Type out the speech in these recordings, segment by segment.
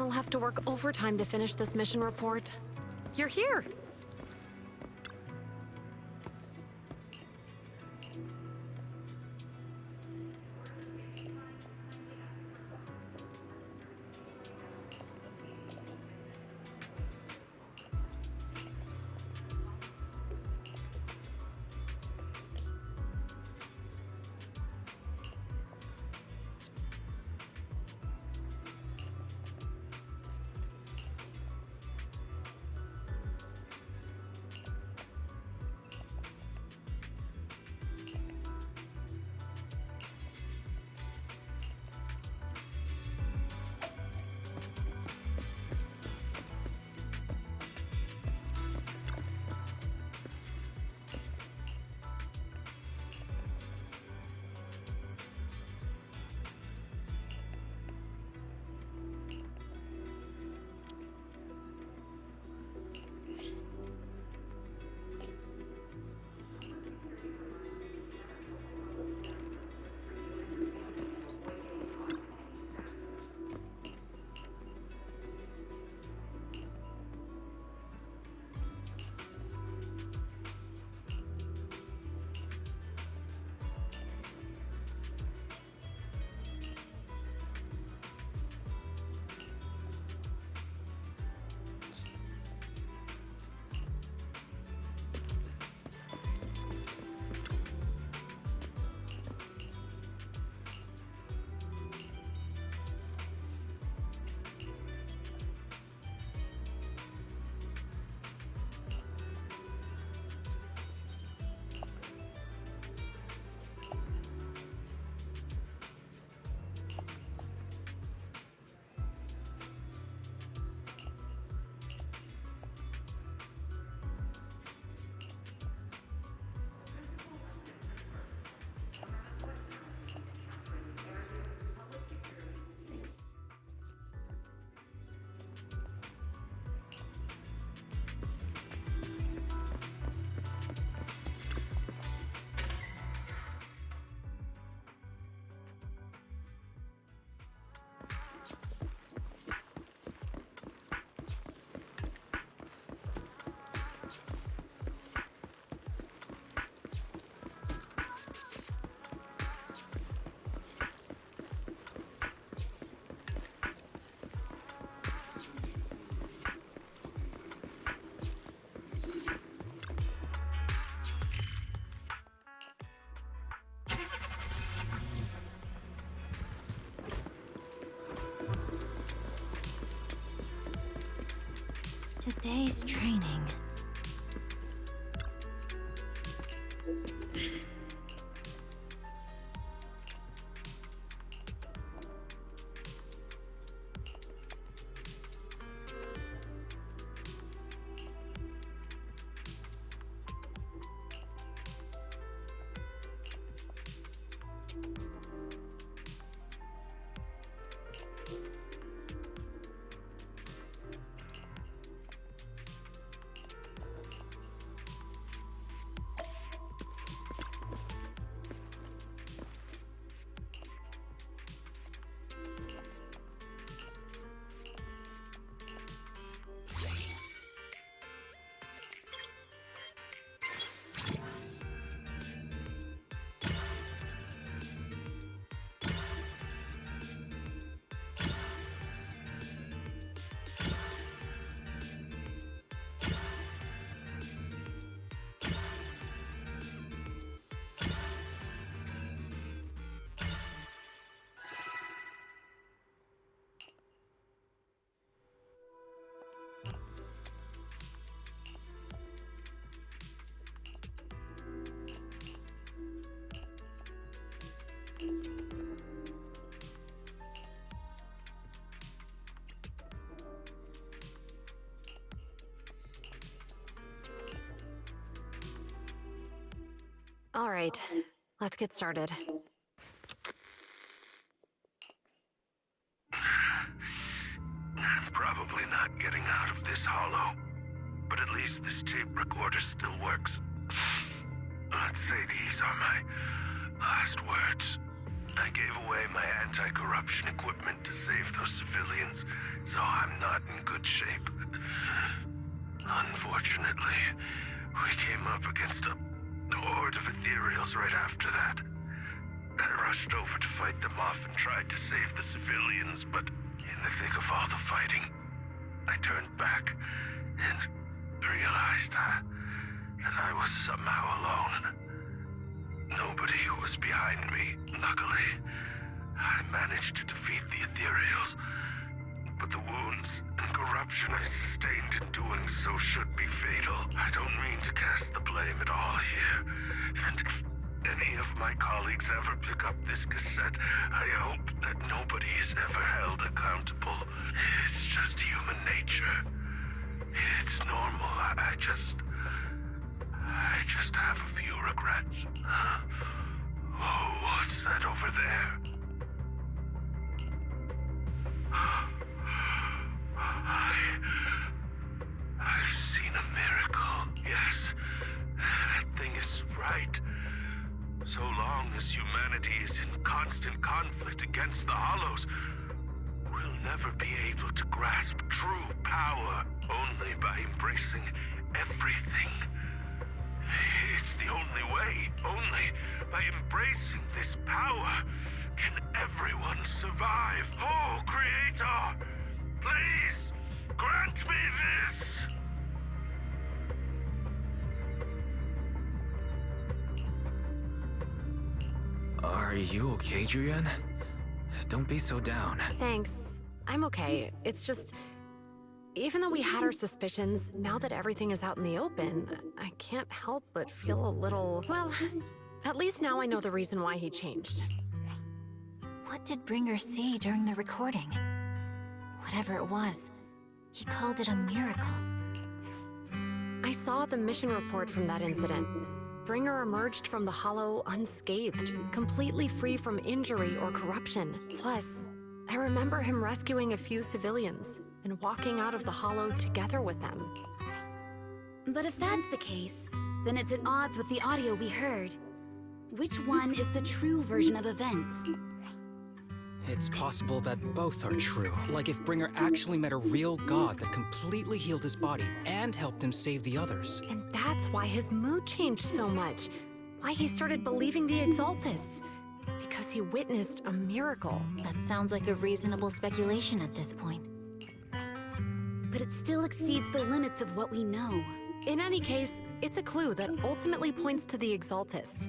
I'll have to work overtime to finish this mission report. You're here! Today's training. All right, let's get started. I'm probably not getting out of this hollow, but at least this tape recorder still works. Let's say these are my last words. I gave away my anti-corruption equipment to save those civilians, so I'm not in good shape. Unfortunately, we came up against a horde of ethereals right after that. I rushed over to fight them off and tried to save the civilians, but in the thick of all the fighting, I turned back and realized that I was somehow alone. Nobody was behind me. Luckily, I managed to defeat the ethereals, but the wounds and corruption I sustained in doing so should be fatal. I don't mean to cast the blame at all here, and if any of my colleagues ever pick up this cassette, I hope that nobody is ever held accountable. It's just human nature. It's normal. I just have a few regrets. Oh, what's that over there? I've seen a miracle. Yes, that thing is right. So long as humanity is in constant conflict against the Hollows, we'll never be able to grasp true power. Only by embracing everything. It's the only way. Only by embracing this power can everyone survive. Oh, Creator, please grant me this. Are you okay, Julian? Don't be so down. Thanks. I'm okay. It's just... even though we had our suspicions, now that everything is out in the open, I can't help but feel a little... well, at least now I know the reason why he changed. What did Bringer see during the recording? Whatever it was, he called it a miracle. I saw the mission report from that incident. Bringer emerged from the Hollow unscathed, completely free from injury or corruption. Plus, I remember him rescuing a few civilians and walking out of the Hollow together with them. But if that's the case, then it's at odds with the audio we heard. Which one is the true version of events? It's possible that both are true. Like if Bringer actually met a real god that completely healed his body and helped him save the others. And that's why his mood changed so much. Why he started believing the Exaltists. Because he witnessed a miracle. That sounds like a reasonable speculation at this point. But it still exceeds the limits of what we know. In any case, it's a clue that ultimately points to the Exaltists.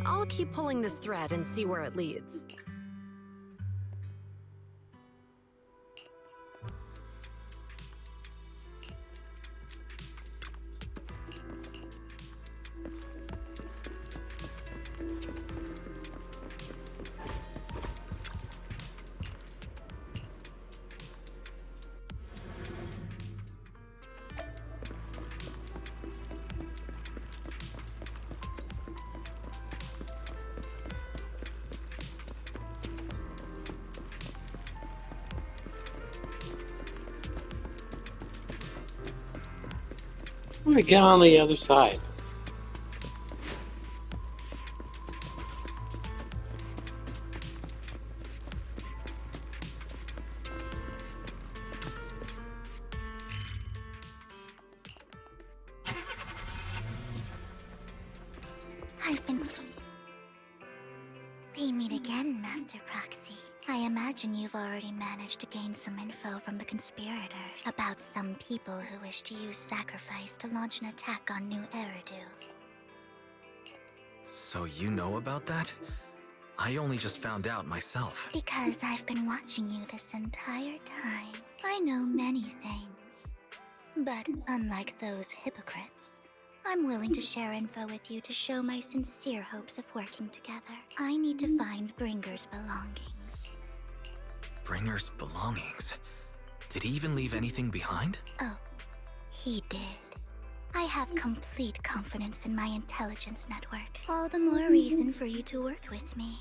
I'll keep pulling this thread and see where it leads. I'm gonna get on the other side. I've been... We meet again, Master Proxy. I imagine you've already managed to gain some info from the conspirators about some people who wish to use sacrifice to launch an attack on New Eridu. So you know about that? I only just found out myself. Because I've been watching you this entire time. I know many things. But unlike those hypocrites, I'm willing to share info with you to show my sincere hopes of working together. I need to find Bringer's belongings. Bringer's belongings? Did he even leave anything behind? Oh, he did. I have complete confidence in my intelligence network. All the more reason for you to work with me.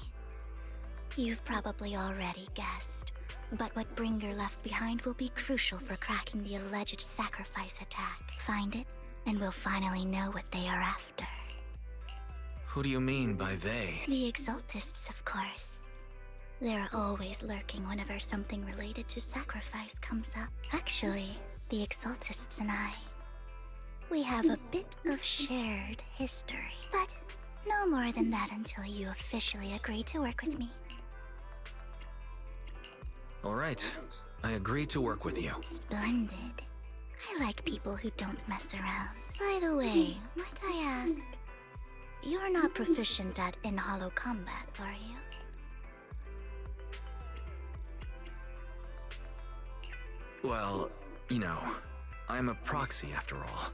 You've probably already guessed, but what Bringer left behind will be crucial for cracking the alleged sacrifice attack. Find it, and we'll finally know what they are after. Who do you mean by they? The Exaltists, of course. They're always lurking whenever something related to sacrifice comes up. Actually, the Exaltists and I, we have a bit of shared history. But no more than that until you officially agree to work with me. Alright, I agree to work with you. Splendid. I like people who don't mess around. By the way, might I ask, you're not proficient at in-hollow combat, are you? Well, you know, I'm a proxy after all.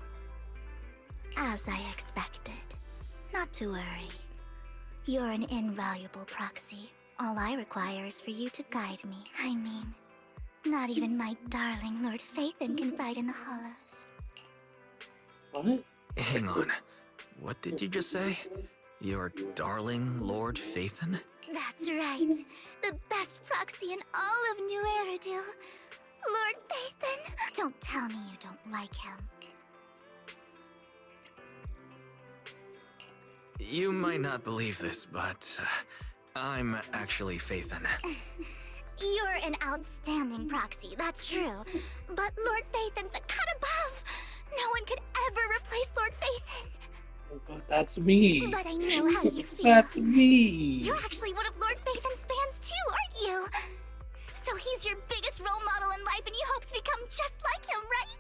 As I expected. Not to worry. You're an invaluable proxy. All I require is for you to guide me. I mean, not even my darling Lord Phaethon can fight in the hollows. What? Hang on. What did you just say? Your darling Lord Phaethon? That's right. The best proxy in all of New Eridil. Lord Phaethon. Don't tell me you don't like him. You might not believe this, but I'm actually Phaethon. You're an outstanding proxy, that's true. But Lord Phaethon's a cut above. No one could ever replace Lord Phaethon. But that's me. But I know how you feel. That's me. You're actually one of Lord Phaethon's fans too, aren't you? So he's your biggest role model in life and you hope to become just like him, right?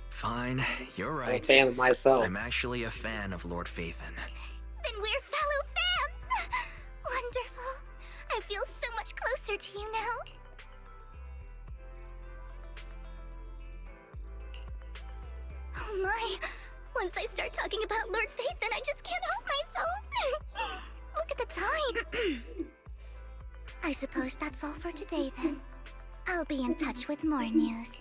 Fine, you're I'm a right. fan of myself. I'm actually a fan of Lord Phaethon. Then we're fellow fans! Wonderful. I feel so much closer to you now. Oh my! Once I start talking about Lord Phaethon, I just can't help myself! Look at the time! I suppose that's all for today then. I'll be in touch with more news.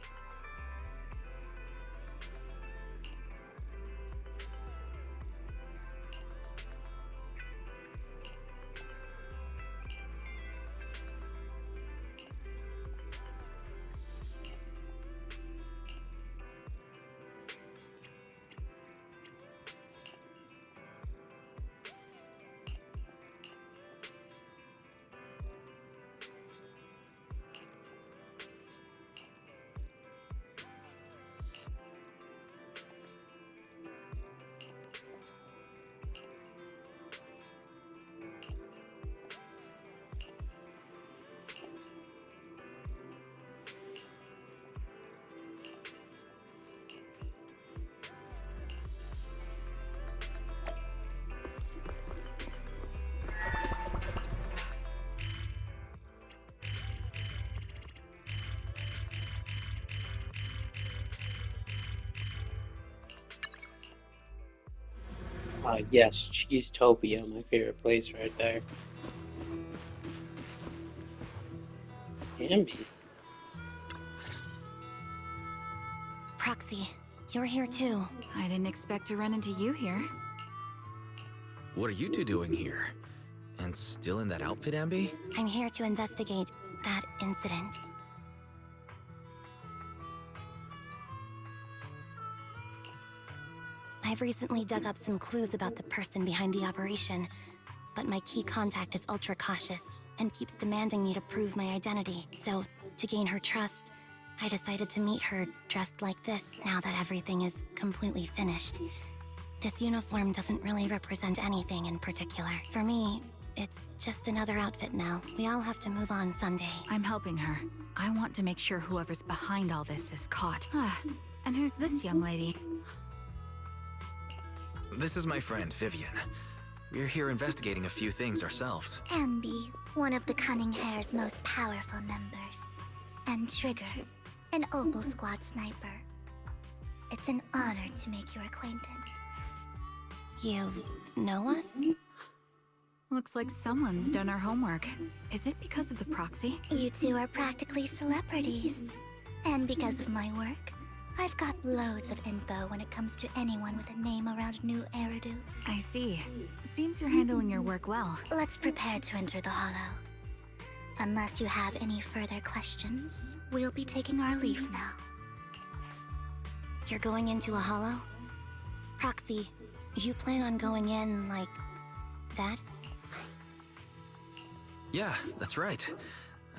Yes, Cheesetopia, my favorite place right there. Ambi. Proxy, you're here too. I didn't expect to run into you here. What are you two doing here? And still in that outfit, Ambi? I'm here to investigate that incident. I've recently dug up some clues about the person behind the operation, but my key contact is ultra cautious and keeps demanding me to prove my identity. So, to gain her trust, I decided to meet her dressed like this now that everything is completely finished. This uniform doesn't really represent anything in particular. For me, it's just another outfit now. We all have to move on someday. I'm helping her. I want to make sure whoever's behind all this is caught. And who's this young lady? This is my friend, Vivian. We're here investigating a few things ourselves. Ambi, one of the Cunning Hair's most powerful members. And Trigger, an Opal Squad sniper. It's an honor to make your acquaintance. You know us? Looks like someone's done our homework. Is it because of the proxy? You two are practically celebrities. And because of my work, I've got loads of info when it comes to anyone with a name around New Eridu. I see. Seems you're handling your work well. Let's prepare to enter the Hollow. Unless you have any further questions, we'll be taking our leave now. You're going into a hollow? Proxy, you plan on going in like that? Yeah, that's right.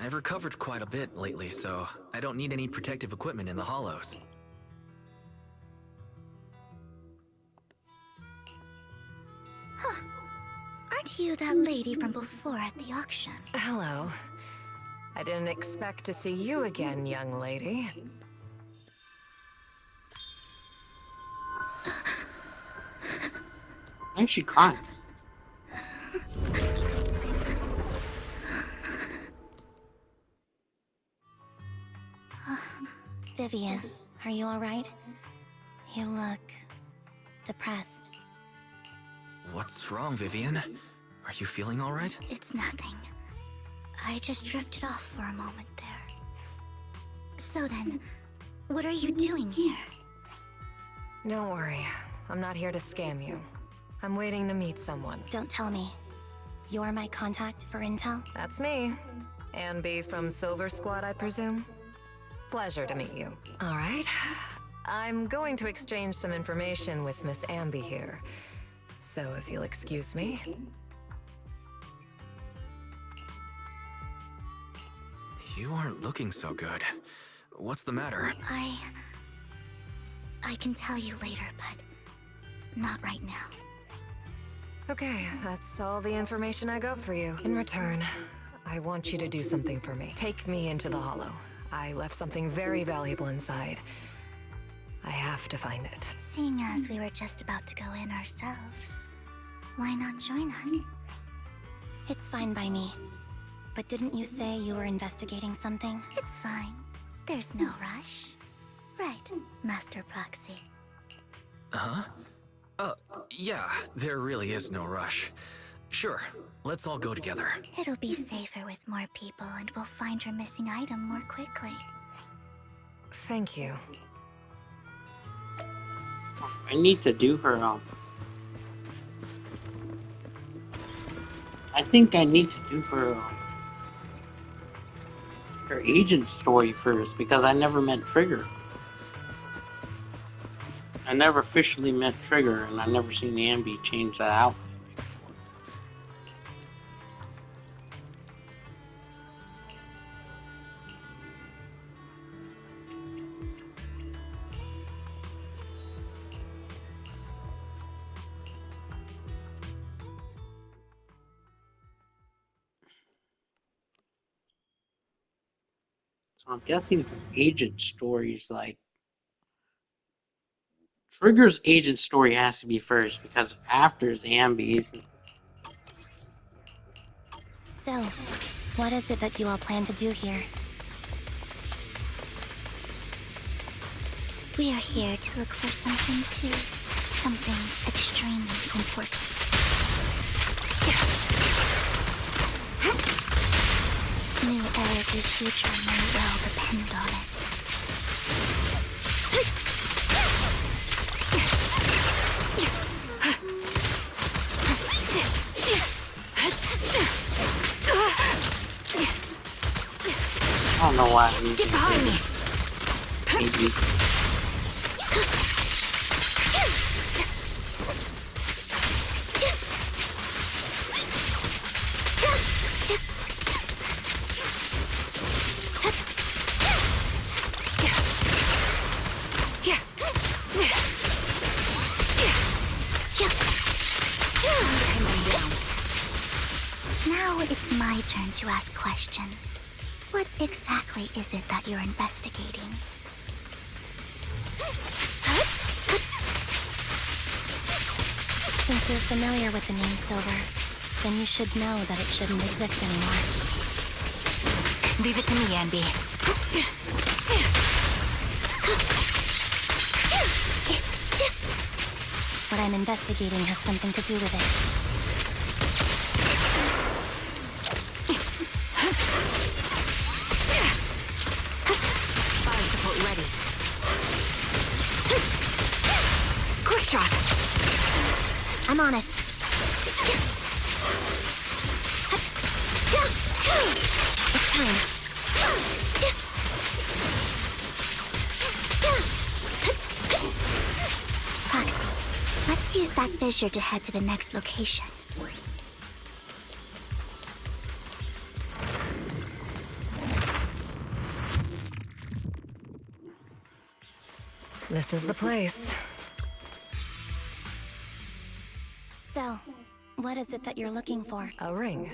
I've recovered quite a bit lately, so I don't need any protective equipment in the hollows. Aren't you that lady from before at the auction? Hello. I didn't expect to see you again, young lady. Why is she crying? Vivian, are you alright? You look depressed. What's wrong, Vivian? Are you feeling all right? It's nothing. I just drifted off for a moment there. So then, what are you doing here? Don't worry. I'm not here to scam you. I'm waiting to meet someone. Don't tell me. You're my contact for intel? That's me. Ambi from Silver Squad, I presume? Pleasure to meet you. All right. I'm going to exchange some information with Miss Ambi here. So if you'll excuse me. You aren't looking so good. What's the matter? I can tell you later, but not right now. Okay, that's all the information I got for you. In return, I want you to do something for me. Take me into the Hollow. I left something very valuable inside. I have to find it. Seeing as we were just about to go in ourselves, why not join us? It's fine by me. But didn't you say you were investigating something? It's fine. There's no rush. Right, Master Proxy. Huh? Yeah, there really is no rush. Sure, let's all go together. It'll be safer with more people, and we'll find your missing item more quickly. Thank you. I need to do her, I think I need to do her agent story first, because I never met Trigger. I never officially met Trigger, and I never seen Ambi change that outfit before. So I'm guessing her agent story's like Trigger's agent story has to be first, because after is Ambi's. So, what is it that you all plan to do here? We are here to look for something too. Something extremely important. New Erica's future may well depend on it. I don't know why I need Get behind me! Maybe. Now it's my turn to ask questions. What exactly is it that you're investigating? Since you're familiar with the name Silver, then you should know that it shouldn't exist anymore. Leave it to me, Ambi. What I'm investigating has something to do with it. Fire support ready. Quick shot! I'm on it. It's time. Proxy, fissure to head to the next location. This is the place. So, what is it that you're looking for? A ring.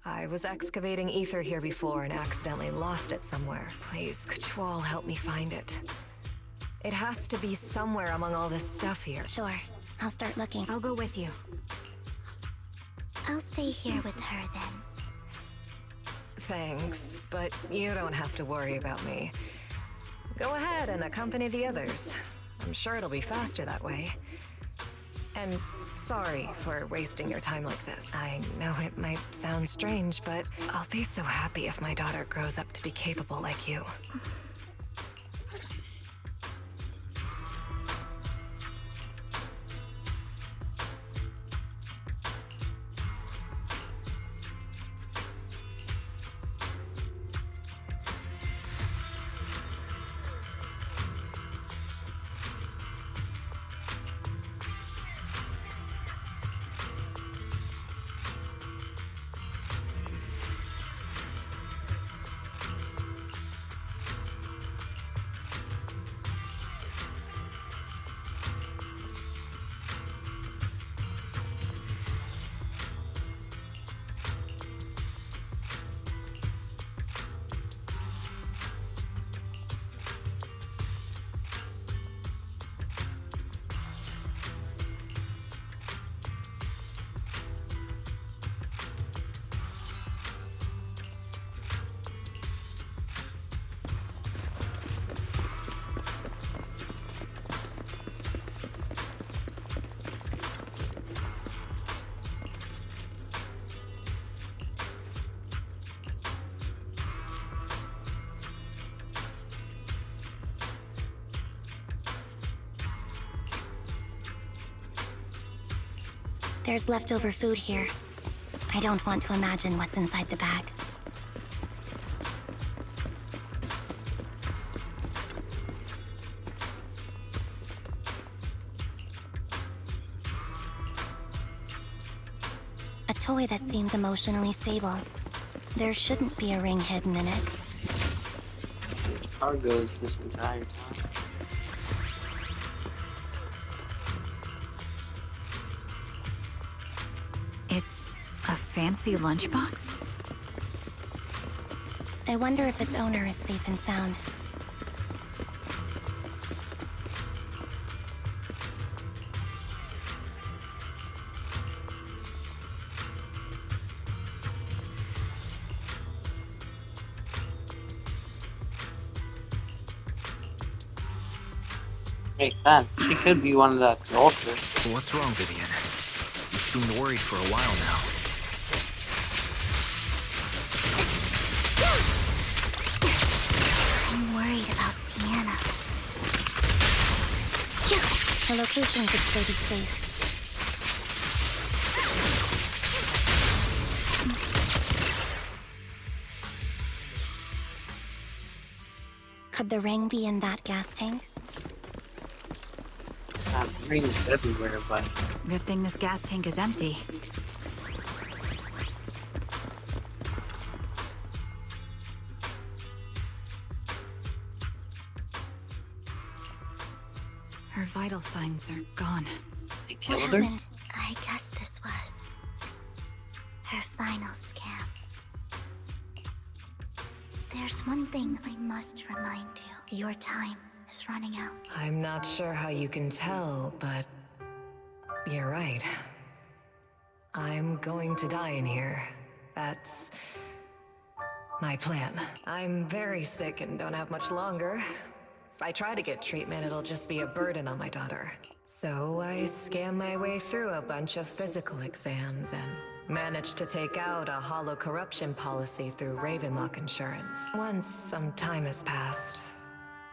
I was excavating ether here before and accidentally lost it somewhere. Please, could you all help me find it? It has to be somewhere among all this stuff here. Sure, I'll start looking. I'll go with you. I'll stay here with her then. Thanks, but you don't have to worry about me. Go ahead and accompany the others. I'm sure it'll be faster that way. And sorry for wasting your time like this. I know it might sound strange, but I'll be so happy if my daughter grows up to be capable like you. There's leftover food here. I don't want to imagine what's inside the bag. A toy that seems emotionally stable. There shouldn't be a ring hidden in it. Cargoes this entire time. It's a fancy lunchbox? I wonder if its owner is safe and sound. Makes sense. She could be one of the cultists. What's wrong, Vivian? You seemed worried for a while now. I'm worried about Sienna. Her location could still be safe. Could the ring be in that gas tank? Rings everywhere, but Good thing this gas tank is empty. Her vital signs are gone. they What killed her. happened? I guess this was her final scam. There's one thing I must remind you. Your time is running out. I'm not sure how you can tell, but you're right. I'm going to die in here. That's my plan. I'm very sick and don't have much longer. If I try to get treatment, it'll just be a burden on my daughter. So I scam my way through a bunch of physical exams and managed to take out a hollow corruption policy through Ravenlock Insurance. Once some time has passed,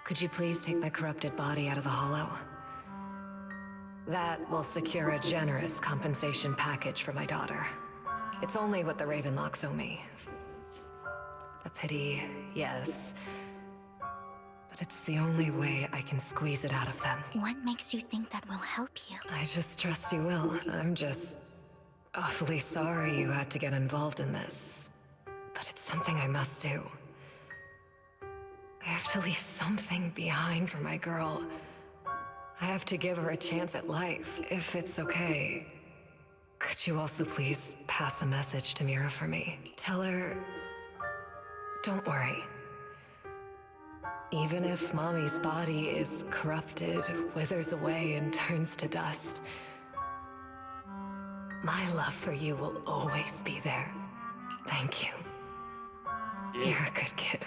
could you please take my corrupted body out of the hollow? That will secure a generous compensation package for my daughter. It's only what the Ravenlocks owe me. A pity, yes. but it's the only way I can squeeze it out of them. What makes you think that will help you? I just trust you will. I'm just awfully sorry you had to get involved in this. But it's something I must do. I have to leave something behind for my girl. I have to give her a chance at life, if it's okay. Could you also please pass a message to Mira for me? Tell her... Don't worry. Even if Mommy's body is corrupted, withers away, and turns to dust, my love for you will always be there. Thank you. You're a good kid.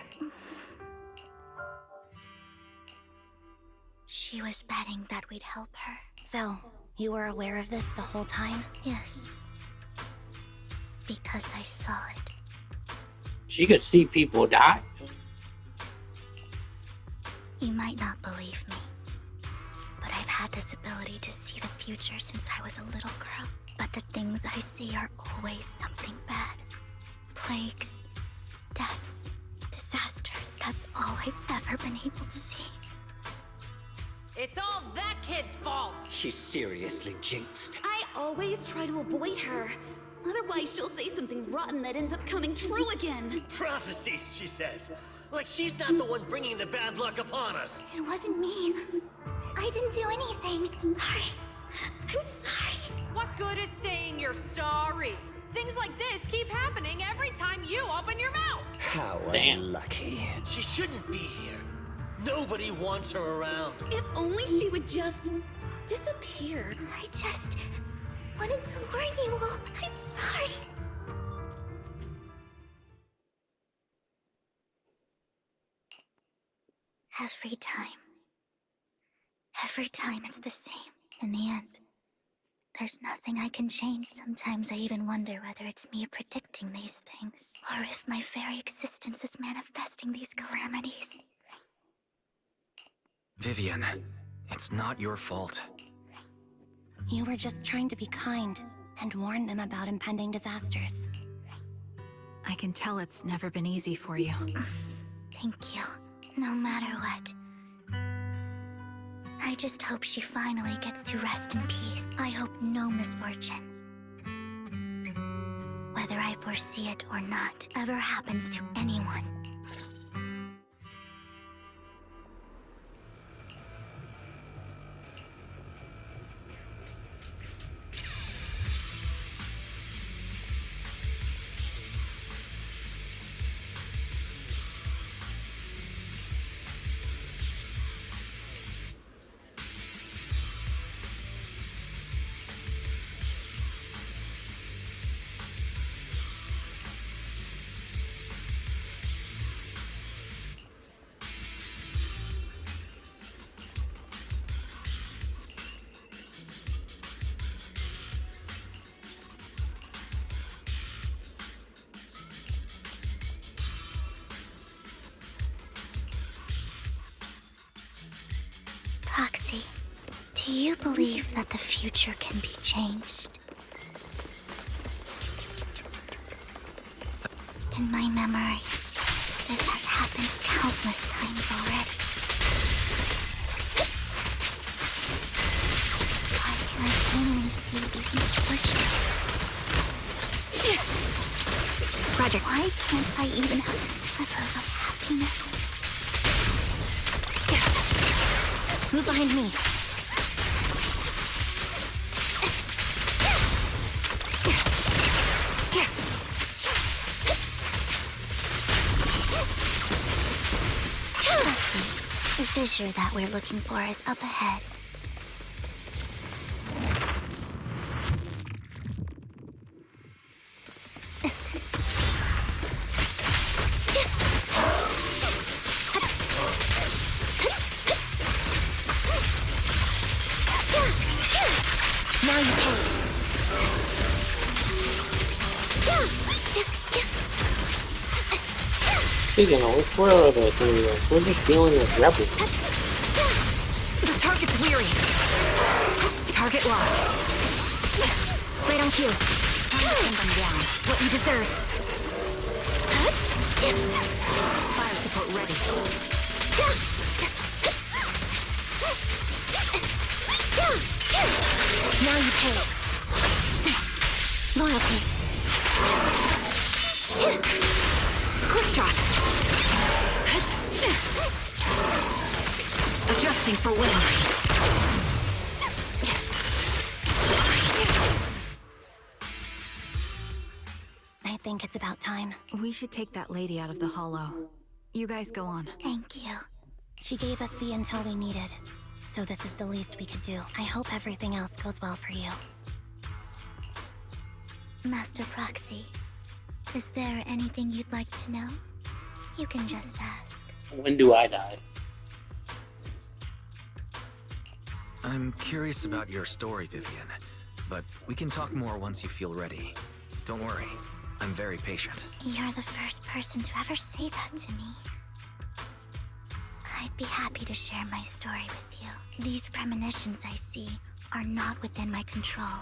She was betting that we'd help her. So, you were aware of this the whole time? Yes. Because I saw it. She could see people die. You might not believe me, but I've had this ability to see the future since I was a little girl. But the things I see are always something bad. Plagues, deaths, disasters. That's all I've ever been able to see. It's all that kid's fault! She's seriously jinxed. I always try to avoid her. Otherwise, she'll say something rotten that ends up coming true again. Prophecies, she says. Like she's not the one bringing the bad luck upon us. It wasn't me. I didn't do anything. Sorry. I'm sorry. What good is saying you're sorry? Things like this keep happening every time you open your mouth! How Damn. unlucky. She shouldn't be here. Nobody wants her around. If only she would just disappear. I just wanted to warn you all. I'm sorry. Every time it's the same. In the end, there's nothing I can change. Sometimes I even wonder whether it's me predicting these things, or if my very existence is manifesting these calamities. Vivian, it's not your fault. You were just trying to be kind and warn them about impending disasters. I can tell it's never been easy for you. Thank you. No matter what. I just hope she finally gets to rest in peace. I hope no misfortune, whether I foresee it or not, ever happens to anyone. Roxy, do you believe that the future can be changed? In my memories, this has happened countless times already. Why can I only see these misfortunes? Roger. Why can't I even have a sliver of happiness? Move behind me. The fissure that we're looking for is up ahead. Now you can. Speaking of which, where are the three of us? We're just dealing with rebels. The target's weary. Target locked. Right on cue. Time to pin them down. What you deserve. Fire support ready. Now you pay. Loyalty. Quick shot. Adjusting for wind. I think it's about time. We should take that lady out of the hollow. You guys go on. Thank you. She gave us the intel we needed, so this is the least we could do. I hope everything else goes well for you. Master Proxy, is there anything you'd like to know? You can just ask. When do I die? I'm curious about your story, Vivian, but we can talk more once you feel ready. Don't worry, I'm very patient. You're the first person to ever say that to me. I'd be happy to share my story with you. These premonitions I see are not within my control,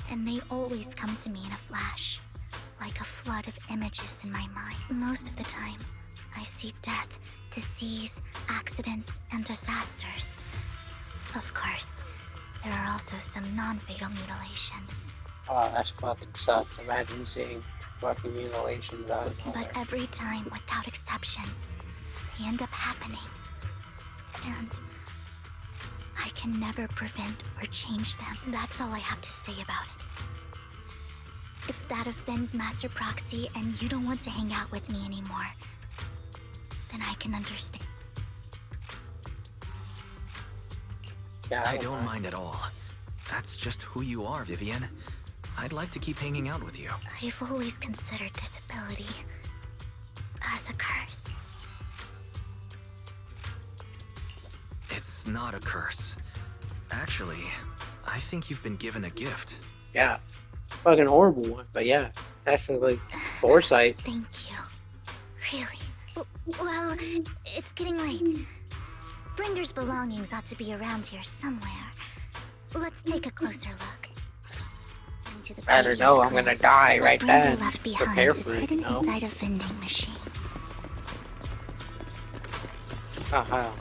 and they always come to me in a flash, like a flood of images in my mind. Most of the time, I see death, disease, accidents, and disasters. Of course, there are also some non-fatal mutilations. Oh, that fucking sucks. Imagine seeing fucking mutilations out of nowhere. But every time, without exception, they end up happening. And I can never prevent or change them. That's all I have to say about it. If that offends Master Proxy and you don't want to hang out with me anymore, then I can understand. Yeah, I don't mind at all. That's just who you are, Vivian. I'd like to keep hanging out with you. I've always considered this ability as a curse. It's not a curse. Actually, I think you've been given a gift. Yeah. Fucking horrible one, but yeah. Technically, foresight. Thank you. Really? Well, it's getting late. Bringer's belongings ought to be around here somewhere. Let's take a closer look. Into the Better know I'm previous gonna clothes. die What right Bringer then. left Prepare behind is for it, hidden you know? inside a vending machine. Haha.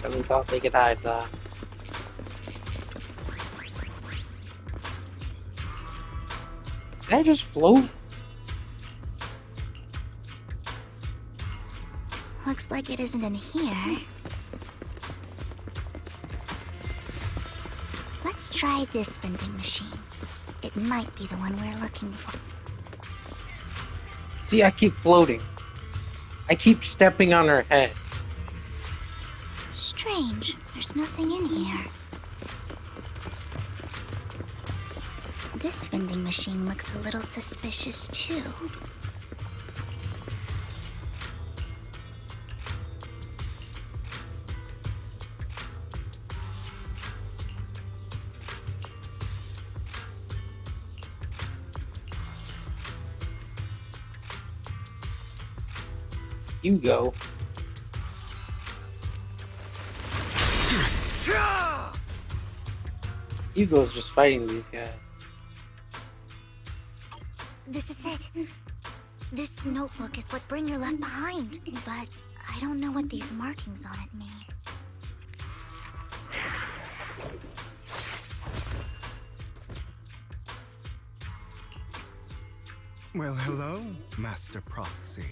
Really thought they could hide that. Did I just float? Looks like it isn't in here. Let's try this vending machine. It might be the one we're looking for. See, I keep floating. I keep stepping on her head. Strange, there's nothing in here. This vending machine looks a little suspicious too. Hugo. Hugo's just fighting these guys. This is it. This notebook is what Bringer left behind, but I don't know what these markings on it mean. Well, hello, Master Proxy.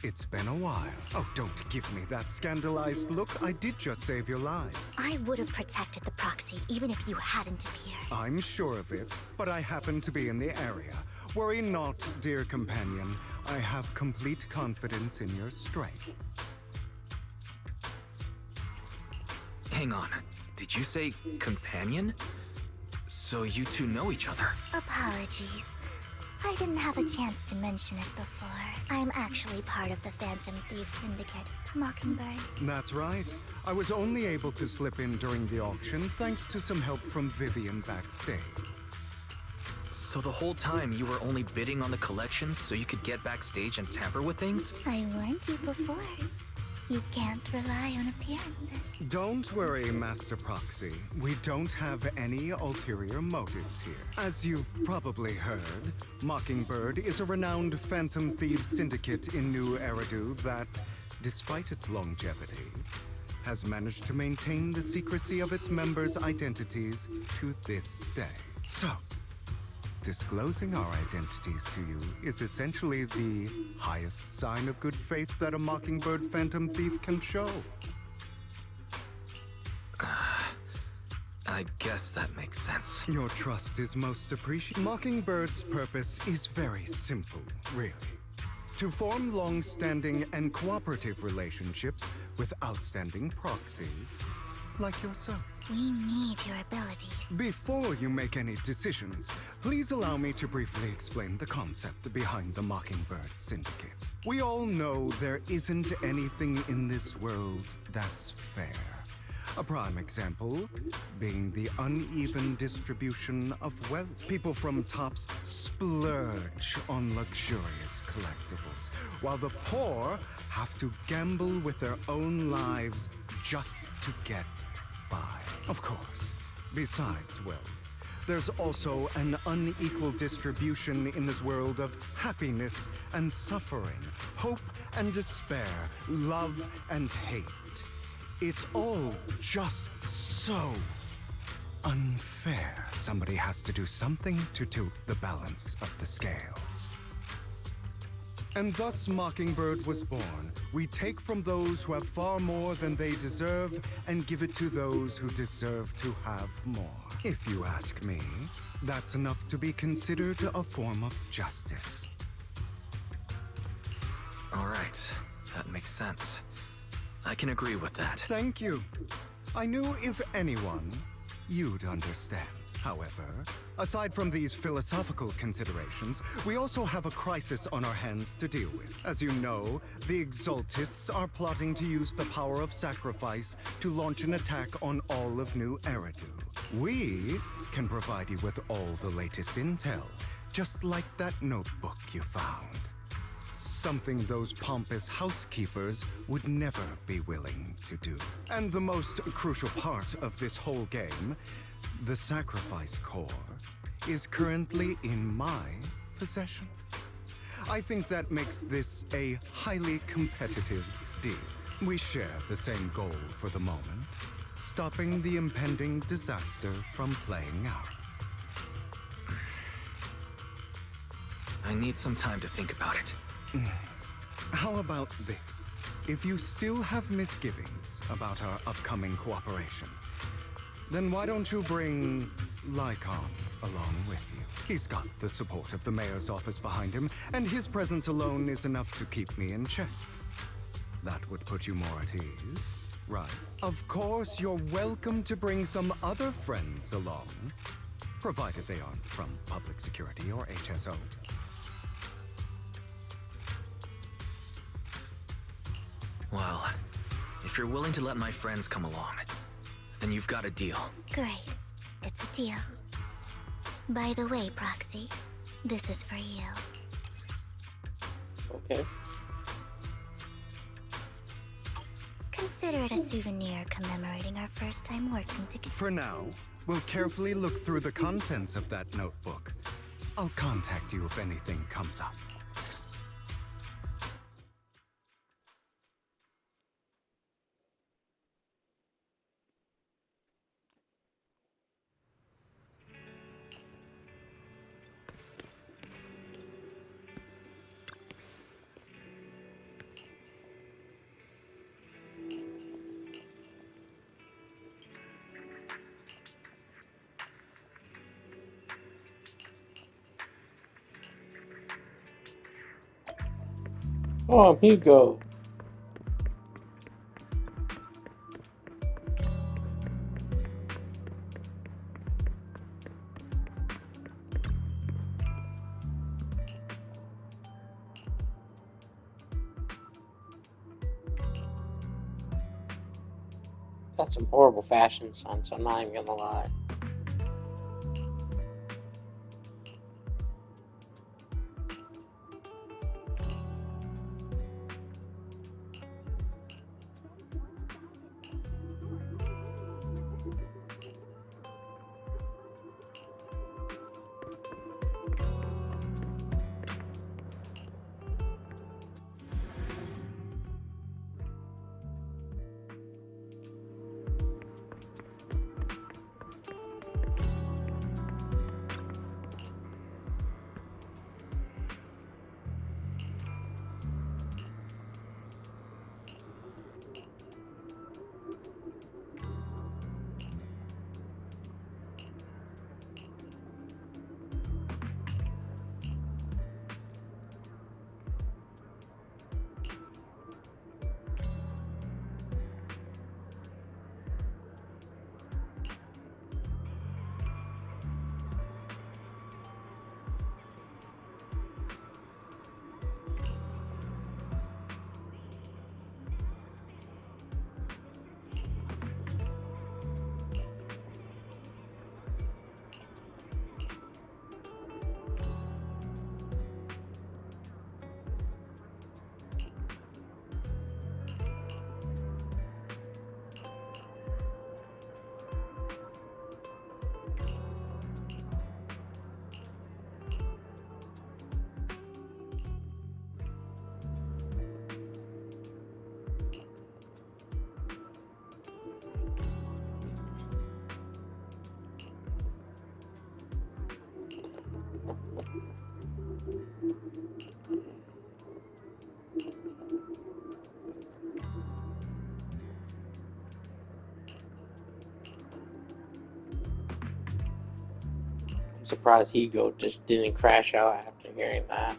It's been a while. Oh, don't give me that scandalized look. I did just save your lives. I would have protected the proxy even if you hadn't appeared. I'm sure of it, but I happen to be in the area. Worry not, dear companion. I have complete confidence in your strength. Hang on. Did you say companion? So you two know each other? Apologies. I didn't have a chance to mention it before. I'm actually part of the Phantom Thieves Syndicate, Mockingbird. That's right. I was only able to slip in during the auction thanks to some help from Vivian backstage. So the whole time you were only bidding on the collections so you could get backstage and tamper with things? I warned you before. You can't rely on appearances. Don't worry, Master Proxy. We don't have any ulterior motives here. As you've probably heard, Mockingbird is a renowned Phantom Thieves syndicate in New Eridu that, despite its longevity, has managed to maintain the secrecy of its members' identities to this day. So, disclosing our identities to you is essentially the highest sign of good faith that a Mockingbird Phantom Thief can show. I guess that makes sense. Your trust is most appreciated. Mockingbird's purpose is very simple, really. To form long-standing and cooperative relationships with outstanding proxies like yourself. We need your abilities. Before you make any decisions, please allow me to briefly explain the concept behind the Mockingbird Syndicate. We all know there isn't anything in this world that's fair. A prime example being the uneven distribution of wealth. People from tops splurge on luxurious collectibles, while the poor have to gamble with their own lives just to get by. Of course, besides wealth, there's also an unequal distribution in this world of happiness and suffering, hope and despair, love and hate. It's all just so unfair. Somebody has to do something to tilt the balance of the scales. And thus Mockingbird was born. We take from those who have far more than they deserve and give it to those who deserve to have more. If you ask me, that's enough to be considered a form of justice. All right, that makes sense. I can agree with that. Thank you. I knew if anyone, you'd understand. However, aside from these philosophical considerations, we also have a crisis on our hands to deal with. As you know, the Exaltists are plotting to use the power of sacrifice to launch an attack on all of New Eridu. We can provide you with all the latest intel, just like that notebook you found. Something those pompous housekeepers would never be willing to do. And the most crucial part of this whole game, the sacrifice core, is currently in my possession. I think that makes this a highly competitive deal. We share the same goal for the moment, stopping the impending disaster from playing out. I need some time to think about it. How about this? If you still have misgivings about our upcoming cooperation, then why don't you bring Lycon along with you? He's got the support of the mayor's office behind him, and his presence alone is enough to keep me in check. That would put you more at ease, right? Of course, you're welcome to bring some other friends along, provided they aren't from public security or HSO. Well, if you're willing to let my friends come along, then you've got a deal. Great. It's a deal. By the way, Proxy, this is for you. Okay. Consider it a souvenir commemorating our first time working together. For now, we'll carefully look through the contents of that notebook. I'll contact you if anything comes up. Oh, Hugo. Got some horrible fashion sense, I'm not even gonna lie. surprised Hugo just didn't crash out after hearing that.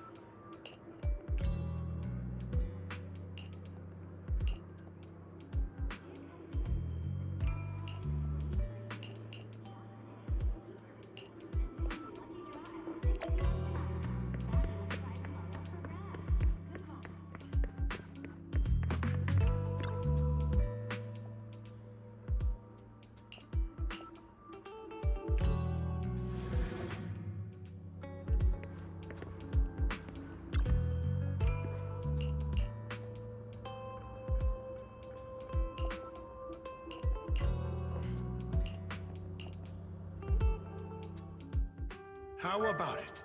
How about it?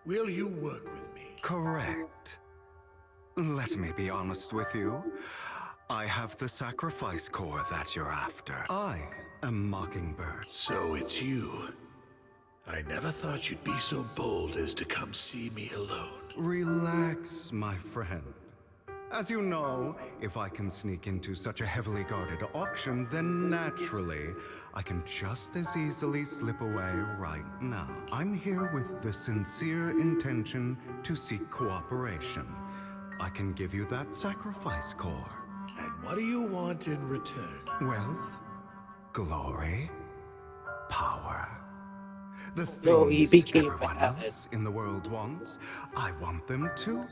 Will you work with me? Correct. Let me be honest with you. I have the sacrifice core that you're after. I am Mockingbird. So it's you. I never thought you'd be so bold as to come see me alone. Relax, my friend. As you know, if I can sneak into such a heavily guarded auction, then naturally, I can just as easily slip away right now. I'm here with the sincere intention to seek cooperation. I can give you that sacrifice core. And what do you want in return? Wealth, glory, power. The So he things became everyone bad. else in the world wants, I want them too.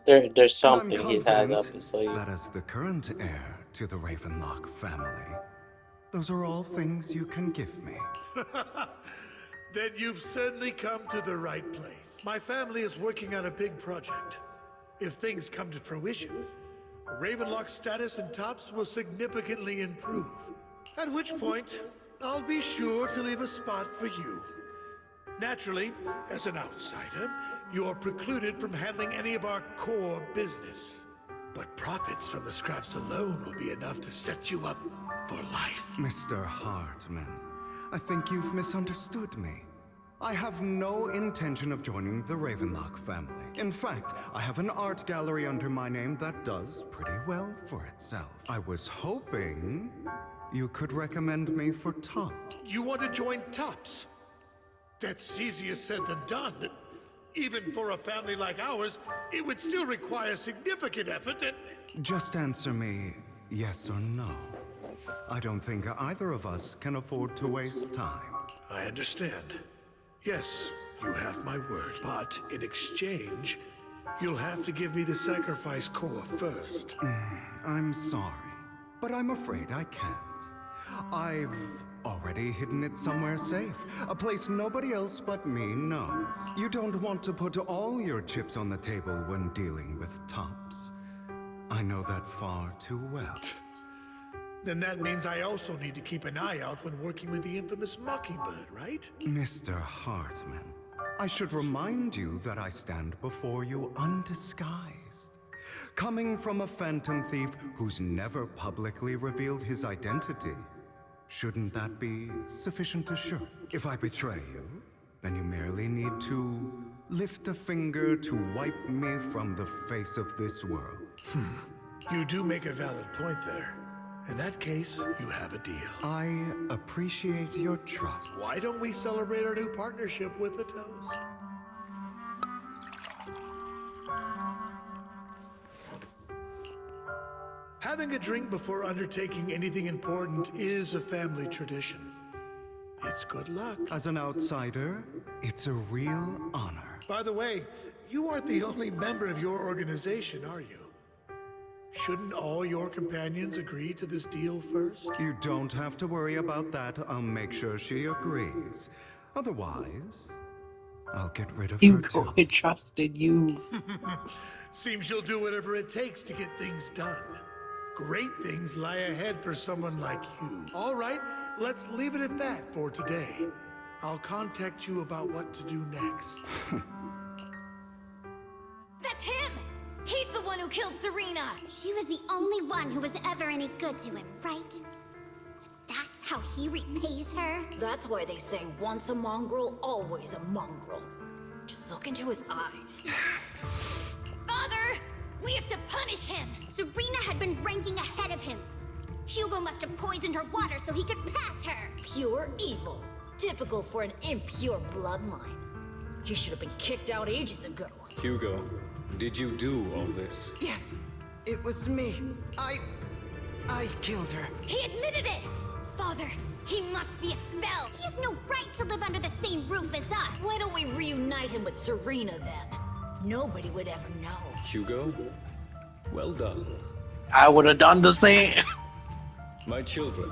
There's something And I'm he has confident up his sleeve. that as the current heir to the Ravenlock family, those are all things you can give me. Then you've certainly come to the right place. My family is working on a big project. If things come to fruition, Ravenlock's status in Tops will significantly improve. At which point, I'll be sure to leave a spot for you. Naturally, as an outsider, you're precluded from handling any of our core business. But profits from the scraps alone will be enough to set you up for life. Mr. Hartman, I think you've misunderstood me. I have no intention of joining the Ravenlock family. In fact, I have an art gallery under my name that does pretty well for itself. I was hoping you could recommend me for Tops. You want to join Tops? That's easier said than done. Even for a family like ours, it would still require significant effort and... Just answer me yes or no. I don't think either of us can afford to waste time. I understand. Yes, you have my word. But in exchange, you'll have to give me the sacrifice core first. I'm sorry, but I'm afraid I can't. I've already hidden it somewhere safe, a place nobody else but me knows. You don't want to put all your chips on the table when dealing with Tops. I know that far too well. Then that means I also need to keep an eye out when working with the infamous Mockingbird, right? Mr. Hartman, I should remind you that I stand before you undisguised. Coming from a phantom thief who's never publicly revealed his identity, shouldn't that be sufficient assurance? If I betray you, then you merely need to lift a finger to wipe me from the face of this world. You do make a valid point there. In that case, you have a deal. I appreciate your trust. Why don't we celebrate our new partnership with a toast? Having a drink before undertaking anything important is a family tradition. It's good luck. As an outsider, it's a real honor. By the way, you aren't the only member of your organization, are you? Shouldn't all your companions agree to this deal first? You don't have to worry about that. I'll make sure she agrees. Otherwise, I'll get rid of her Hugo, too. I trusted you. Seems you'll do whatever it takes to get things done. Great things lie ahead for someone like you. All right, let's leave it at that for today. I'll contact you about what to do next. That's him! He's the one who killed Serena! She was the only one who was ever any good to him, right? That's how he repays her? That's why they say once a mongrel, always a mongrel. Just look into his eyes. Father! We have to punish him! Serena had been ranking ahead of him. Hugo must have poisoned her water so he could pass her. Pure evil. Typical for an impure bloodline. He should have been kicked out ages ago. Hugo, did you do all this? Yes, it was me. I killed her. He admitted it! Father, he must be expelled. He has no right to live under the same roof as us. Why don't we reunite him with Serena then? Nobody would ever know. Hugo, well done. I would have done the same. My children,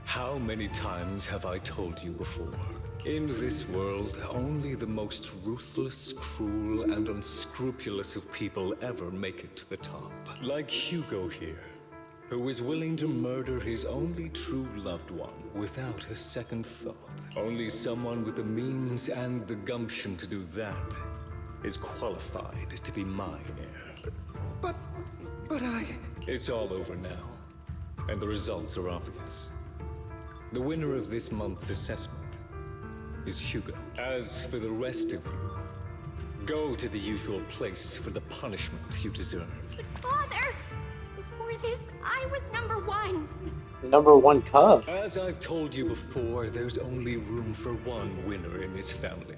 how many times have I told you before? In this world, only the most ruthless, cruel, and unscrupulous of people ever make it to the top. Like Hugo here, who is willing to murder his only true loved one without a second thought. Only someone with the means and the gumption to do that is qualified to be my heir. But I... It's all over now, and the results are obvious. The winner of this month's assessment is Hugo. As for the rest of you, go to the usual place for the punishment you deserve. Father! Before this, I was #1. #1 cub. As I've told you before, there's only room for one winner in this family.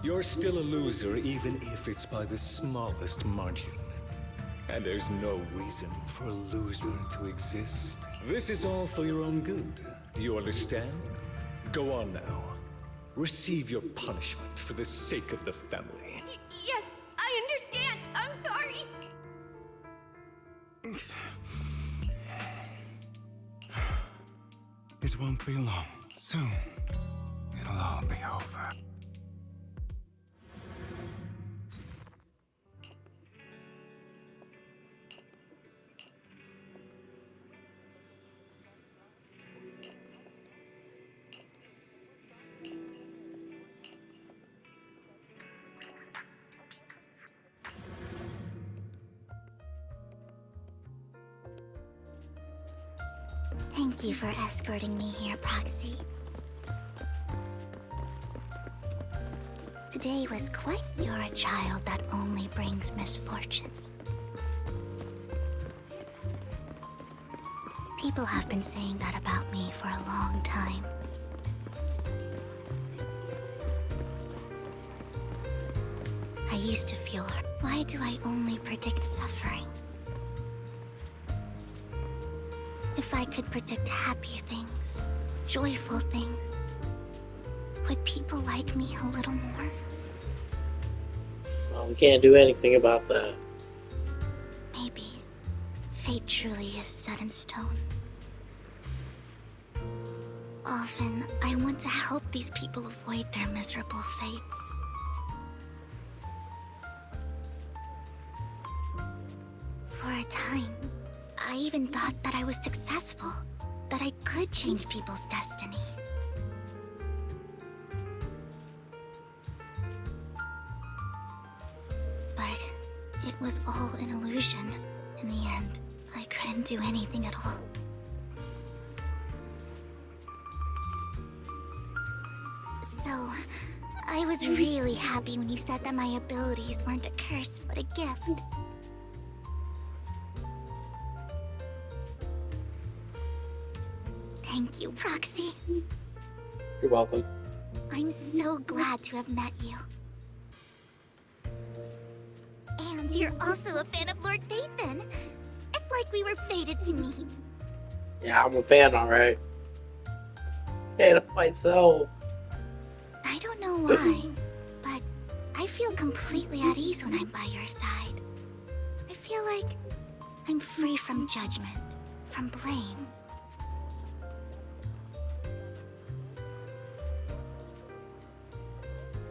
You're still a loser, even if it's by the smallest margin. And there's no reason for a loser to exist. This is all for your own good. Do you understand? Go on now. Receive your punishment for the sake of the family. Yes, I understand. I'm sorry. It won't be long. Soon, it'll all be over. Thank you for escorting me here, Proxy. Today was quite... You're a child that only brings misfortune. People have been saying that about me for a long time. I used to feel hurt. Why do I only predict suffering? If I could predict happy things, joyful things, would people like me a little more? Well, we can't do anything about that. Maybe fate truly is set in stone. Often, I want to help these people avoid their miserable fates. For a time, I even thought that I was successful, that I could change people's destiny. But it was all an illusion. In the end, I couldn't do anything at all. So, I was really happy when you said that my abilities weren't a curse, but a gift. Thank you, Proxy. You're welcome. I'm so glad to have met you. And you're also a fan of Lord Phaethon. It's like we were fated to meet. Yeah, I'm a fan, alright. Fan of myself. I don't know why, but I feel completely at ease when I'm by your side. I feel like I'm free from judgment, from blame.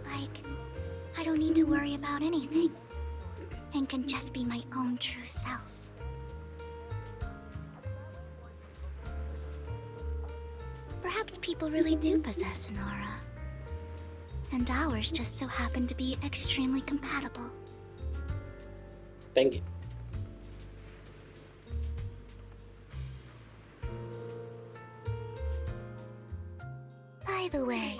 Like, I don't need to worry about anything, and can just be my own true self. Perhaps people really do possess an aura, and ours just so happen to be extremely compatible. Thank you. By the way,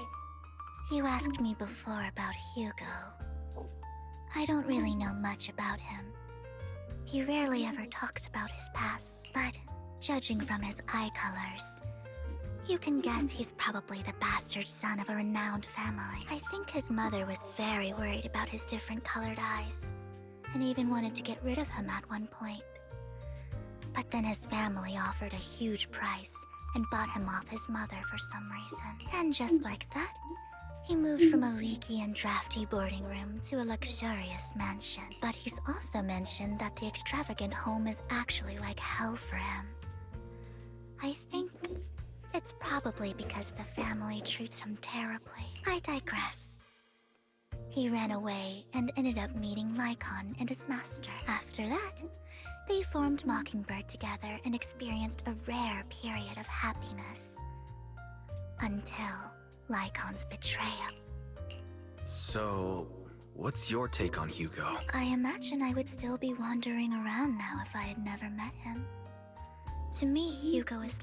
you asked me before about Hugo. I don't really know much about him. He rarely ever talks about his past, but judging from his eye colors, you can guess he's probably the bastard son of a renowned family. I think his mother was very worried about his different colored eyes, and even wanted to get rid of him at one point. But then his family offered a huge price and bought him off his mother for some reason. And just like that, he moved from a leaky and drafty boarding room to a luxurious mansion. But he's also mentioned that the extravagant home is actually like hell for him. I think it's probably because the family treats him terribly. I digress. He ran away and ended up meeting Lycon and his master. After that, they formed Mockingbird together and experienced a rare period of happiness. Until Lycon's betrayal. So, what's your take on Hugo? I imagine I would still be wandering around now if I had never met him. To me, Hugo is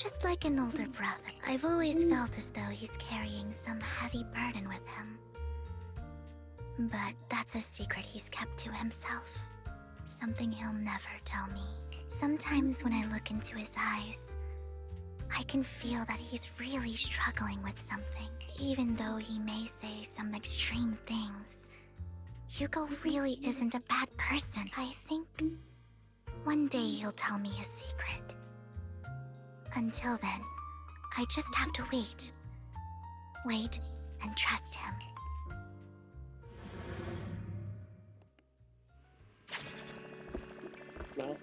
just like an older brother. I've always felt as though he's carrying some heavy burden with him. But that's a secret he's kept to himself. Something he'll never tell me. Sometimes when I look into his eyes, I can feel that he's really struggling with something. Even though he may say some extreme things, Hugo really isn't a bad person. I think one day he'll tell me his secret. Until then, I just have to wait. Wait and trust him. No.